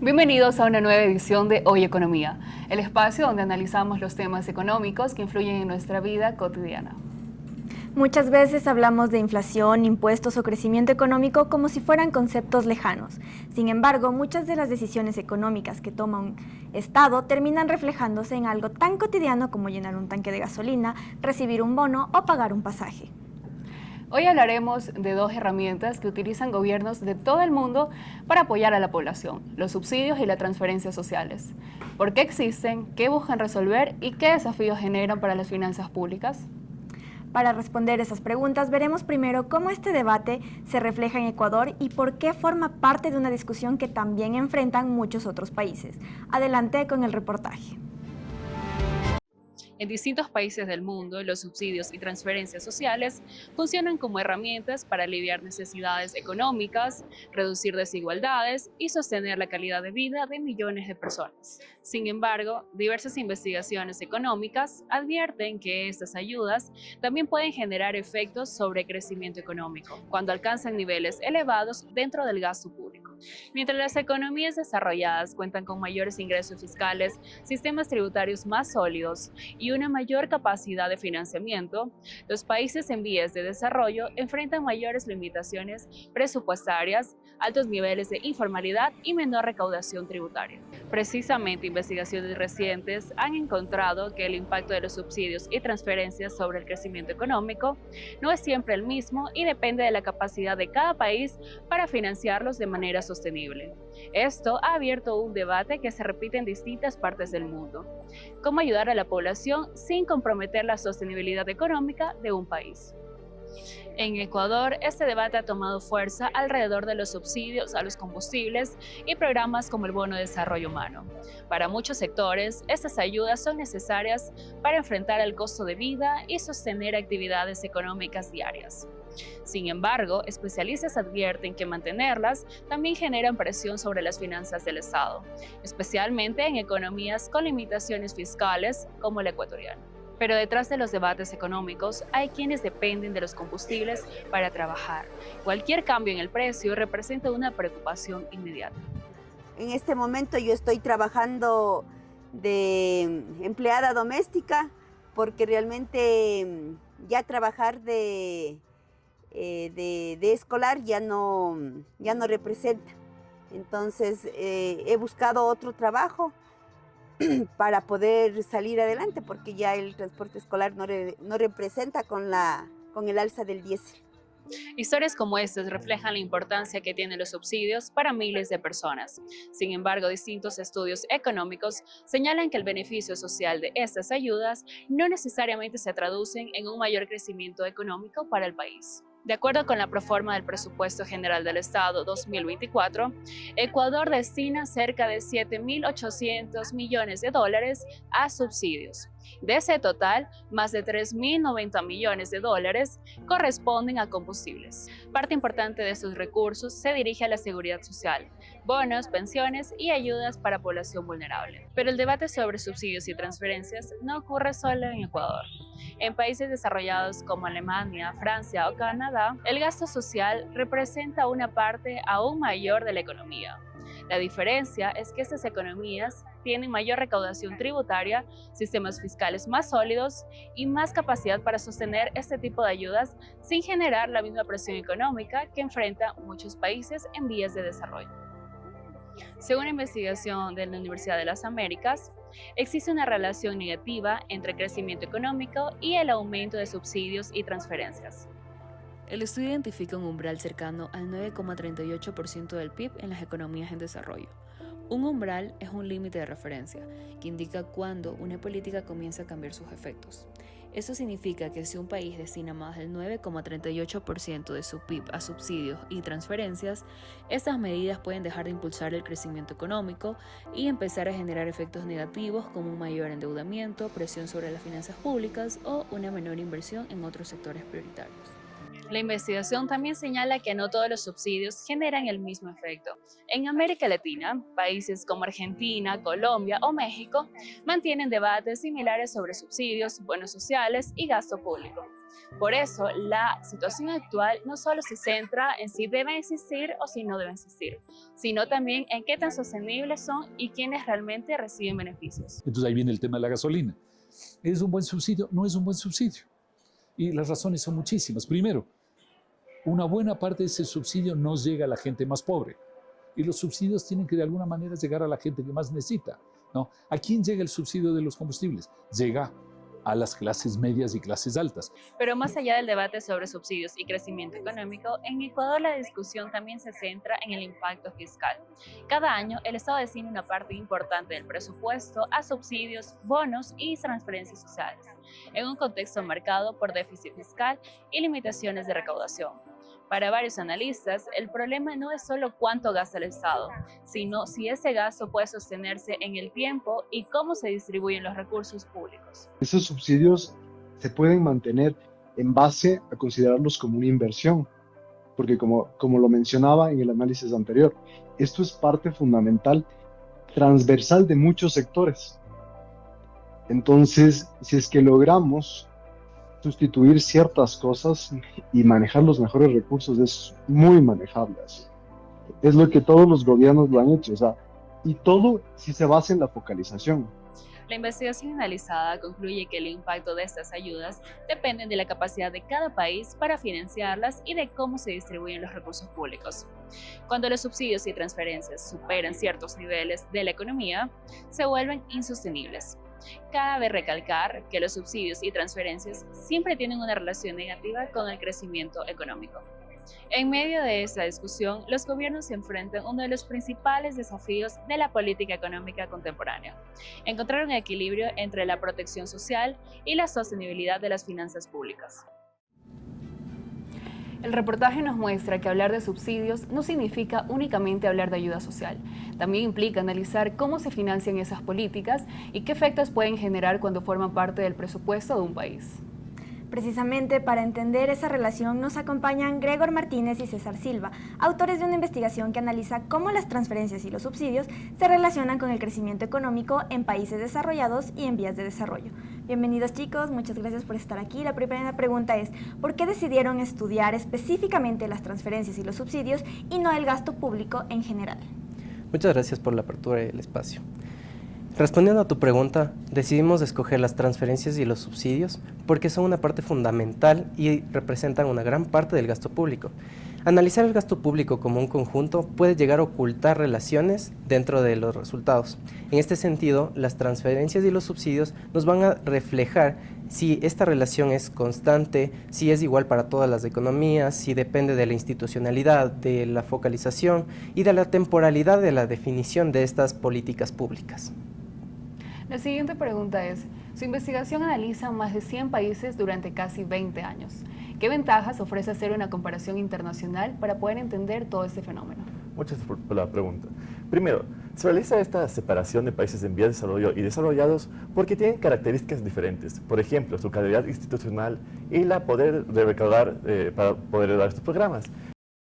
Bienvenidos a una nueva edición de Hoy Economía, el espacio donde analizamos los temas económicos que influyen en nuestra vida cotidiana. Muchas veces hablamos de inflación, impuestos o crecimiento económico como si fueran conceptos lejanos. Sin embargo, muchas de las decisiones económicas que toma un Estado terminan reflejándose en algo tan cotidiano como llenar un tanque de gasolina, recibir un bono o pagar un pasaje. Hoy hablaremos de dos herramientas que utilizan gobiernos de todo el mundo para apoyar a la población, los subsidios y las transferencias sociales. ¿Por qué existen? ¿Qué buscan resolver? ¿Y qué desafíos generan para las finanzas públicas? Para responder esas preguntas, veremos primero cómo este debate se refleja en Ecuador y por qué forma parte de una discusión que también enfrentan muchos otros países. Adelante con el reportaje. En distintos países del mundo, los subsidios y transferencias sociales funcionan como herramientas para aliviar necesidades económicas, reducir desigualdades y sostener la calidad de vida de millones de personas. Sin embargo, diversas investigaciones económicas advierten que estas ayudas también pueden generar efectos sobre el crecimiento económico, cuando alcanzan niveles elevados dentro del gasto público. Mientras las economías desarrolladas cuentan con mayores ingresos fiscales, sistemas tributarios más sólidos y una mayor capacidad de financiamiento, los países en vías de desarrollo enfrentan mayores limitaciones presupuestarias, altos niveles de informalidad y menor recaudación tributaria. Precisamente, investigaciones recientes han encontrado que el impacto de los subsidios y transferencias sobre el crecimiento económico no es siempre el mismo y depende de la capacidad de cada país para financiarlos de manera sostenible. Esto ha abierto un debate que se repite en distintas partes del mundo. ¿Cómo ayudar a la población sin comprometer la sostenibilidad económica de un país? En Ecuador, este debate ha tomado fuerza alrededor de los subsidios a los combustibles y programas como el Bono de Desarrollo Humano. Para muchos sectores, estas ayudas son necesarias para enfrentar el costo de vida y sostener actividades económicas diarias. Sin embargo, especialistas advierten que mantenerlas también generan presión sobre las finanzas del Estado, especialmente en economías con limitaciones fiscales como la ecuatoriana. Pero detrás de los debates económicos hay quienes dependen de los combustibles para trabajar. Cualquier cambio en el precio representa una preocupación inmediata. En este momento yo estoy trabajando de empleada doméstica porque realmente ya trabajar de escolar ya no representa. Entonces he buscado otro trabajo para poder salir adelante, porque ya el transporte escolar no representa con el alza del diésel. Historias como estas reflejan la importancia que tienen los subsidios para miles de personas. Sin embargo, distintos estudios económicos señalan que el beneficio social de estas ayudas no necesariamente se traducen en un mayor crecimiento económico para el país. De acuerdo con la proforma del Presupuesto General del Estado 2024, Ecuador destina cerca de 7.800 millones de dólares a subsidios. De ese total, más de 3.090 millones de dólares corresponden a combustibles. Parte importante de estos recursos se dirige a la seguridad social, bonos, pensiones y ayudas para población vulnerable. Pero el debate sobre subsidios y transferencias no ocurre solo en Ecuador. En países desarrollados como Alemania, Francia o Canadá, el gasto social representa una parte aún mayor de la economía. La diferencia es que estas economías tienen mayor recaudación tributaria, sistemas fiscales más sólidos y más capacidad para sostener este tipo de ayudas sin generar la misma presión económica que enfrentan muchos países en vías de desarrollo. Según una investigación de la Universidad de las Américas, existe una relación negativa entre el crecimiento económico y el aumento de subsidios y transferencias. El estudio identifica un umbral cercano al 9,38% del PIB en las economías en desarrollo. Un umbral es un límite de referencia que indica cuándo una política comienza a cambiar sus efectos. Eso significa que si un país destina más del 9,38% de su PIB a subsidios y transferencias, estas medidas pueden dejar de impulsar el crecimiento económico y empezar a generar efectos negativos como un mayor endeudamiento, presión sobre las finanzas públicas o una menor inversión en otros sectores prioritarios. La investigación también señala que no todos los subsidios generan el mismo efecto. En América Latina, países como Argentina, Colombia o México mantienen debates similares sobre subsidios, bonos sociales y gasto público. Por eso, la situación actual no solo se centra en si deben existir o si no deben existir, sino también en qué tan sostenibles son y quiénes realmente reciben beneficios. Entonces ahí viene el tema de la gasolina. ¿Es un buen subsidio? No es un buen subsidio. Y las razones son muchísimas. Primero, una buena parte de ese subsidio no llega a la gente más pobre. Y los subsidios tienen que de alguna manera llegar a la gente que más necesita, ¿no? ¿A quién llega el subsidio de los combustibles? Llega a las clases medias y clases altas. Pero más allá del debate sobre subsidios y crecimiento económico, en Ecuador la discusión también se centra en el impacto fiscal. Cada año el Estado destina una parte importante del presupuesto a subsidios, bonos y transferencias sociales, en un contexto marcado por déficit fiscal y limitaciones de recaudación. Para varios analistas, el problema no es solo cuánto gasta el Estado, sino si ese gasto puede sostenerse en el tiempo y cómo se distribuyen los recursos públicos. Esos subsidios se pueden mantener en base a considerarlos como una inversión, porque como lo mencionaba en el análisis anterior, esto es parte fundamental, transversal de muchos sectores. Entonces, si es que logramos sustituir ciertas cosas y manejar los mejores recursos, es muy manejable así. Es lo que todos los gobiernos lo han hecho, o sea, y todo si se basa en la focalización. La investigación analizada concluye que el impacto de estas ayudas depende de la capacidad de cada país para financiarlas y de cómo se distribuyen los recursos públicos. Cuando los subsidios y transferencias superan ciertos niveles de la economía, se vuelven insostenibles. Cabe recalcar que los subsidios y transferencias siempre tienen una relación negativa con el crecimiento económico. En medio de esta discusión, los gobiernos se enfrentan a uno de los principales desafíos de la política económica contemporánea: encontrar un equilibrio entre la protección social y la sostenibilidad de las finanzas públicas. El reportaje nos muestra que hablar de subsidios no significa únicamente hablar de ayuda social. También implica analizar cómo se financian esas políticas y qué efectos pueden generar cuando forman parte del presupuesto de un país. Precisamente para entender esa relación nos acompañan Gregor Martínez y César Silva, autores de una investigación que analiza cómo las transferencias y los subsidios se relacionan con el crecimiento económico en países desarrollados y en vías de desarrollo. Bienvenidos chicos, muchas gracias por estar aquí. La primera pregunta es, ¿por qué decidieron estudiar específicamente las transferencias y los subsidios y no el gasto público en general? Muchas gracias por la apertura y el espacio. Respondiendo a tu pregunta, decidimos escoger las transferencias y los subsidios porque son una parte fundamental y representan una gran parte del gasto público. Analizar el gasto público como un conjunto puede llegar a ocultar relaciones dentro de los resultados. En este sentido, las transferencias y los subsidios nos van a reflejar si esta relación es constante, si es igual para todas las economías, si depende de la institucionalidad, de la focalización y de la temporalidad de la definición de estas políticas públicas. La siguiente pregunta es, su investigación analiza más de 100 países durante casi 20 años. ¿Qué ventajas ofrece hacer una comparación internacional para poder entender todo este fenómeno? Muchas gracias por la pregunta. Primero, se realiza esta separación de países en vías de desarrollo y desarrollados porque tienen características diferentes. Por ejemplo, su calidad institucional y la poder de recaudar para poder dar estos programas.